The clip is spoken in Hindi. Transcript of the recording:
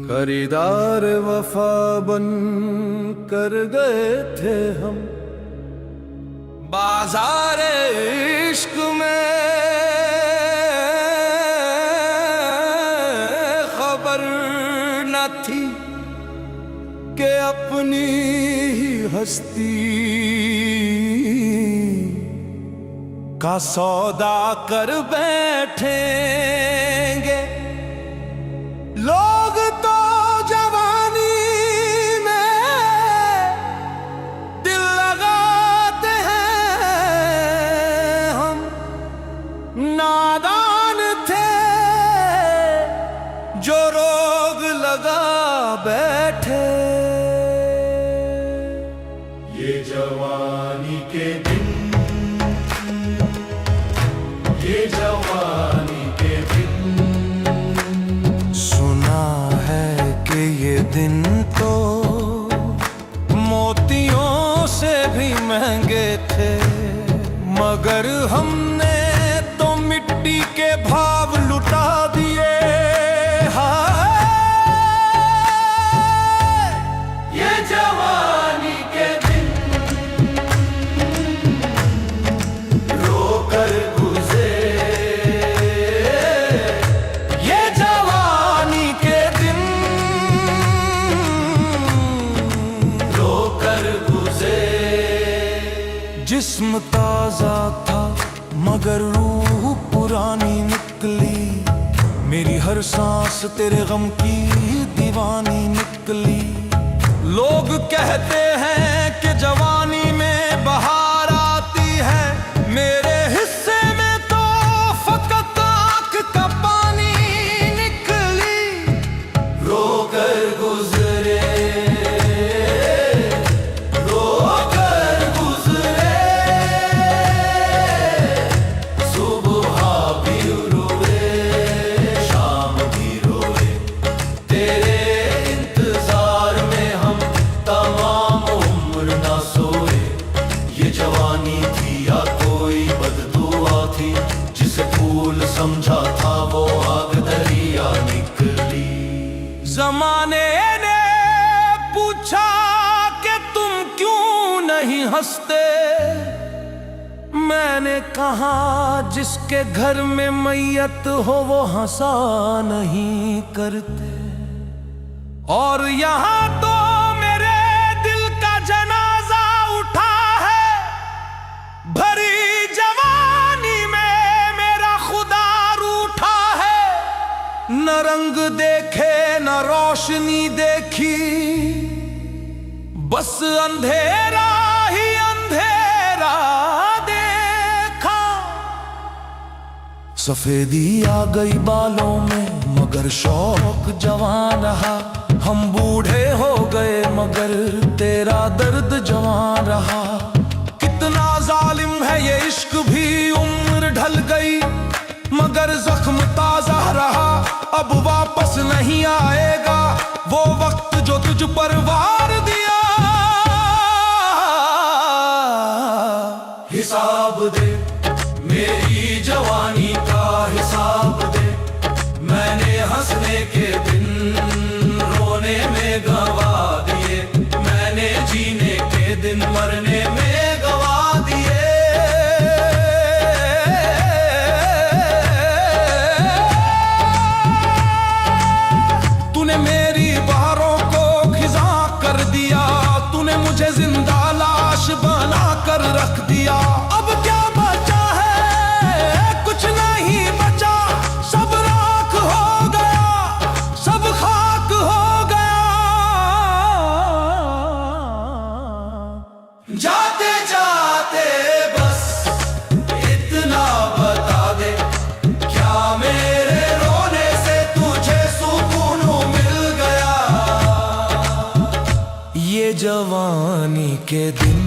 खरीदार वफा बन कर गए थे हम बाजार इश्क में, खबर न थी कि अपनी ही हस्ती का सौदा कर बैठेंगे लोग। तो जवानी में दिल लगाते हैं, हम नादान थे जो रोग लगा बैठे। ये जवानी के दिन, ये जवानी के दिन, सुना है कि ये दिन तो मोतियों से भी महंगे थे, मगर हमने तो मिट्टी के भाव लुटा दिए। ये जवानी के दिन रोकर जिस्म ताजा था मगर रूह पुरानी निकली, मेरी हर सांस तेरे गम की दीवानी निकली। लोग कहते हैं कि जवानी में बहार आती है, मेरे हिस्से में तो फकत आंख का पानी निकली। रोकर गुजरे, जिसे फूल समझा था वो आग दरिया निकली। जमाने ने पूछा कि तुम क्यों नहीं हंसते, मैंने कहा जिसके घर में मैयत हो वो हंसा नहीं करते। और यहाँ तो मेरे दिल का जनाजा उठा है, भरी जवानी में मेरा खुदा रूठा है। न रंग देखे न रोशनी देखी, बस अंधेरा ही अंधेरा देखा। सफेदी आ गई बालों में मगर शौक जवान रहा, हम बूढ़े हो गए मगर तेरा दर्द जवान रहा। कितना जालिम है ये इश्क भी, उम्र ढल गई मगर जख्म ताजा रहा। अब वापस नहीं आएगा वो वक्त जो तुझ पर वार दिया। हिसाब दे मेरी जवानी का, हिसाब दे मैंने हंसने के दिन रोने में गवा दिए, मैंने जीने के दिन मरने में गवा दिए। तूने मेरी बहारों को खिजा कर दिया, तूने मुझे जिंदा लाश बना कर रख दिया। अब क्या बचा है, कुछ नहीं बचा, सब राख हो गया, सब खाक हो गया। जाते जाते बस इतना बता दे, क्या मेरे रोने से तुझे सुकून मिल गया। ये जवानी के दिन